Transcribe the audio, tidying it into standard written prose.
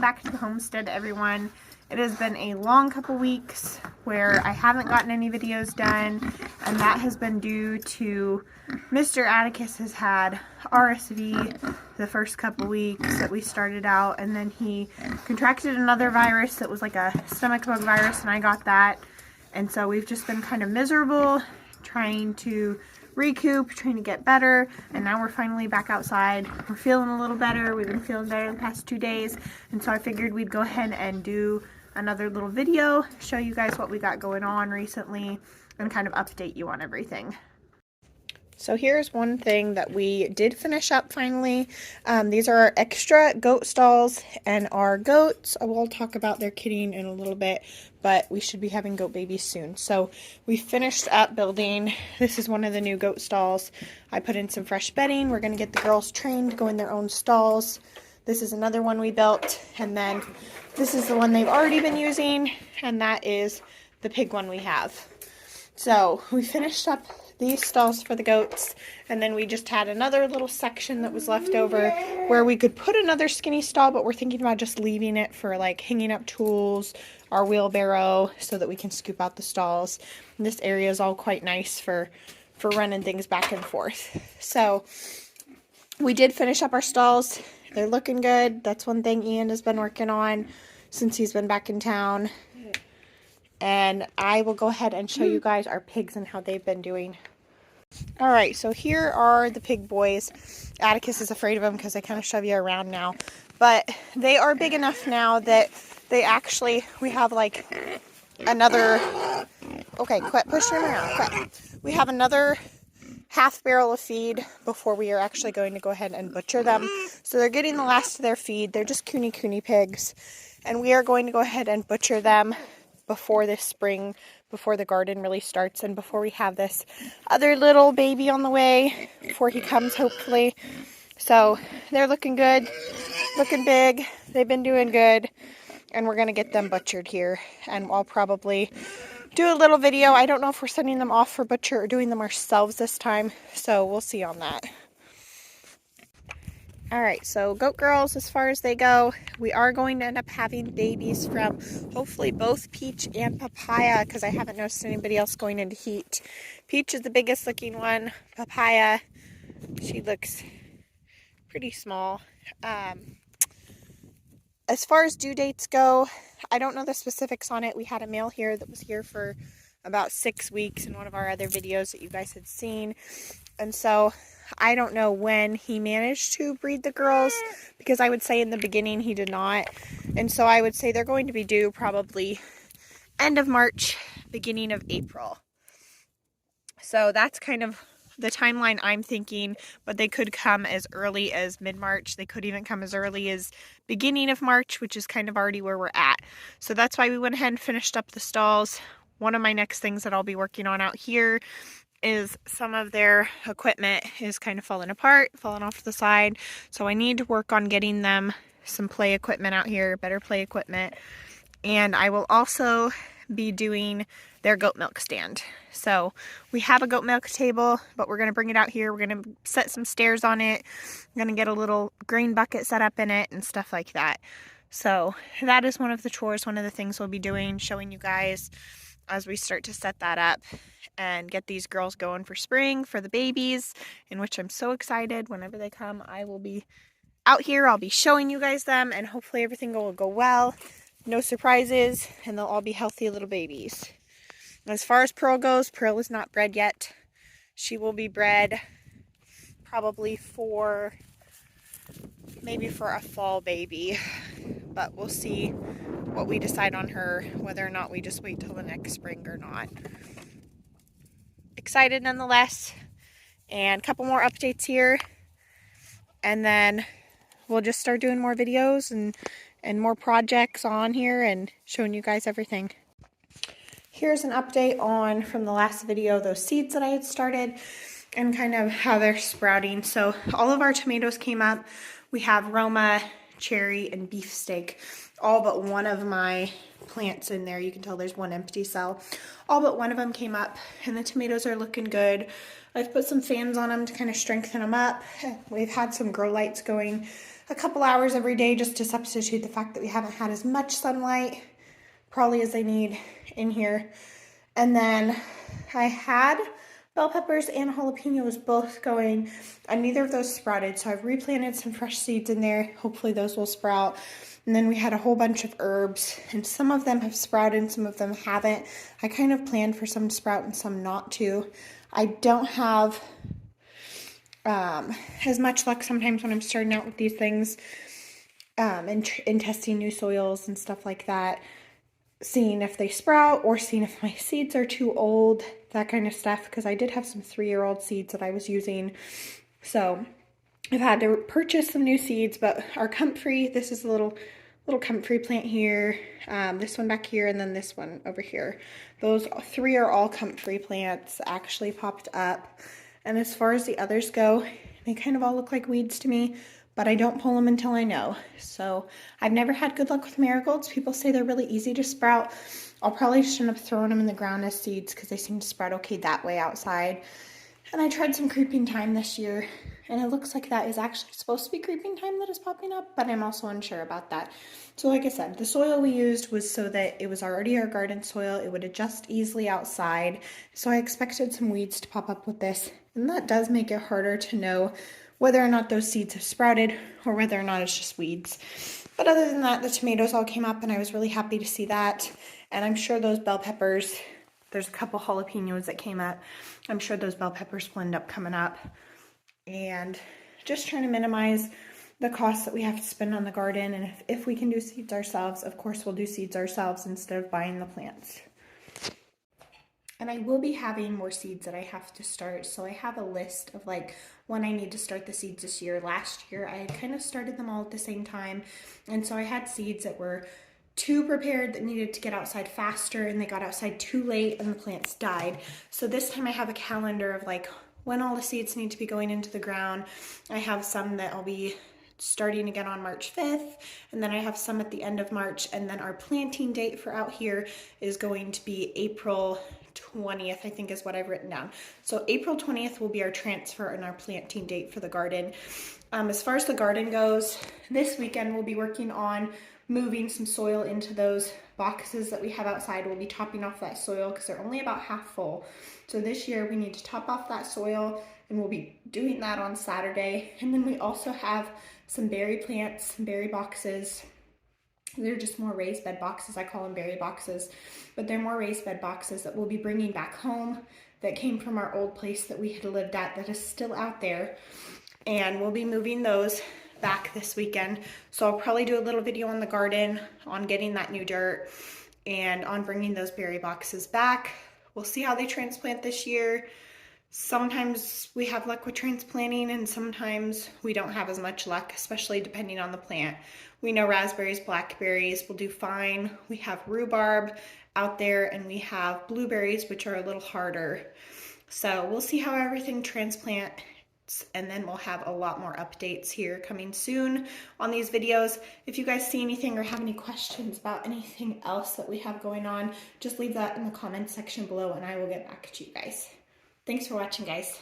back to the homestead, everyone. It has been a long couple weeks where I haven't gotten any videos done, and that has been due to Mr. Atticus has had RSV the first couple weeks that we started out, and then he contracted another virus that was like a stomach bug virus, and I got that. And so we've just been kind of miserable trying to recoup, trying to get better, and now we're finally back outside. We're feeling a little better. We've been feeling better the past 2 days, and so I figured we'd go ahead and do another little video, show you guys what we got going on recently, and kind of update you on everything. So here's one thing that we did finish up finally. These are our extra goat stalls, and our goats, we'll talk about their kidding in a little bit, but we should be having goat babies soon. So we finished up building. This is one of the new goat stalls. I put in some fresh bedding. We're going to get the girls trained to go in their own stalls. This is another one we built, and then this is the one they've already been using, and that is the pig one we have. So we finished up these stalls for the goats, and then we just had another little section that was left over where we could put another skinny stall, but we're thinking about just leaving it for like hanging up tools, our wheelbarrow, so that we can scoop out the stalls. And this area is all quite nice for running things back and forth. So we did finish up our stalls. They're looking good. That's one thing Ian has been working on since he's been back in town. And I will go ahead and show you guys our pigs and how they've been doing. Alright, so here are the pig boys. Atticus is afraid of them because they kind of shove you around now. But they are big enough now that they actually, we have like another, okay, quit pushing them around, quit. We have another half barrel of feed before we are actually going to go ahead and butcher them. So they're getting the last of their feed. They're just cooney pigs. And we are going to go ahead and butcher them before this spring, before the garden really starts, and before we have this other little baby on the way, before he comes, hopefully. So they're looking good, looking big. They've been doing good, and we're going to get them butchered here. And I'll probably do a little video. I don't know if we're sending them off for butcher or doing them ourselves this time, so we'll see on that. Alright, so goat girls, as far as they go, we are going to end up having babies from hopefully both Peach and Papaya, because I haven't noticed anybody else going into heat. Peach is the biggest looking one. Papaya, she looks pretty small. As far as due dates go, I don't know the specifics on it. We had a male here that was here for about 6 weeks in one of our other videos that you guys had seen. And so I don't know when he managed to breed the girls, because I would say in the beginning he did not. And so I would say they're going to be due probably end of March, beginning of April. So that's kind of the timeline I'm thinking, but they could come as early as mid-March. They could even come as early as beginning of March, which is kind of already where we're at. So that's why we went ahead and finished up the stalls. One of my next things that I'll be working on out here is some of their equipment is kind of falling apart, falling off the side. So I need to work on getting them some play equipment out here, better play equipment. And I will also be doing their goat milk stand. So we have a goat milk table, but we're going to bring it out here. We're going to set some stairs on it. I'm going to get a little grain bucket set up in it and stuff like that. So that is one of the chores, one of the things we'll be doing, showing you guys as we start to set that up and get these girls going for spring, for the babies, in which I'm so excited. Whenever they come, I will be out here. I'll be showing you guys them, and hopefully everything will go well. No surprises, and they'll all be healthy little babies. As far as Pearl goes, Pearl is not bred yet. She will be bred probably maybe for a fall baby, but we'll see what we decide on her, whether or not we just wait till the next spring or not. Excited nonetheless, and a couple more updates here, and then we'll just start doing more videos and more projects on here and showing you guys everything. Here's an update on from the last video, those seeds that I had started and kind of how they're sprouting. So all of our tomatoes came up. We have Roma, cherry, and beefsteak. All but one of my plants in there. You can tell there's one empty cell. All but one of them came up, and the tomatoes are looking good. I've put some fans on them to kind of strengthen them up. We've had some grow lights going a couple hours every day just to substitute the fact that we haven't had as much sunlight probably as I need in here. And then I had bell peppers and jalapenos both going, and neither of those sprouted, so I've replanted some fresh seeds in there. Hopefully those will sprout. And then we had a whole bunch of herbs, and some of them have sprouted and some of them haven't. I kind of planned for some to sprout and some not to. I don't have as much luck sometimes when I'm starting out with these things, and testing new soils and stuff like that, seeing if they sprout or seeing if my seeds are too old, that kind of stuff, because I did have some 3-year-old seeds that I was using. So I've had to purchase some new seeds, but our comfrey, this is a little comfrey plant here, this one back here, and then this one over here. Those 3 are all comfrey plants, actually popped up. And as far as the others go, they kind of all look like weeds to me, but I don't pull them until I know. So I've never had good luck with marigolds. People say they're really easy to sprout. I'll probably just end up throwing them in the ground as seeds because they seem to sprout okay that way outside. And I tried some creeping thyme this year, and it looks like that is actually supposed to be creeping thyme that is popping up, but I'm also unsure about that. So like I said, the soil we used was so that it was already our garden soil. It would adjust easily outside. So I expected some weeds to pop up with this, and that does make it harder to know whether or not those seeds have sprouted or whether or not it's just weeds. But other than that, the tomatoes all came up, and I was really happy to see that. And I'm sure those bell peppers, there's a couple jalapenos that came up. I'm sure those bell peppers will end up coming up. And just trying to minimize the costs that we have to spend on the garden. And if we can do seeds ourselves, of course we'll do seeds ourselves instead of buying the plants. And I will be having more seeds that I have to start. So I have a list of like when I need to start the seeds this year. Last year I had kind of started them all at the same time. And so I had seeds that were too prepared that needed to get outside faster, and they got outside too late and the plants died. So this time I have a calendar of like when all the seeds need to be going into the ground. I have some that I'll be starting again on March 5th, and then I have some at the end of March, and then our planting date for out here is going to be April 20th, I think is what I've written down. So April 20th will be our transfer and our planting date for the garden. As far as the garden goes, this weekend we'll be working on moving some soil into those boxes that we have outside. We'll be topping off that soil because they're only about half full. So this year we need to top off that soil, and we'll be doing that on Saturday. And then we also have some berry plants, some berry boxes. They're just more raised bed boxes. I call them berry boxes, but they're more raised bed boxes that we'll be bringing back home, that came from our old place that we had lived at that is still out there. And we'll be moving those back this weekend. So I'll probably do a little video on the garden, on getting that new dirt, and on bringing those berry boxes back. We'll see how they transplant this year. Sometimes we have luck with transplanting, and sometimes we don't have as much luck, especially depending on the plant. We know raspberries, blackberries will do fine. We have rhubarb out there, and we have blueberries, which are a little harder. So we'll see how everything transplants, and then we'll have a lot more updates here coming soon on these videos. If you guys see anything or have any questions about anything else that we have going on, just leave that in the comments section below and I will get back to you guys. Thanks for watching, guys.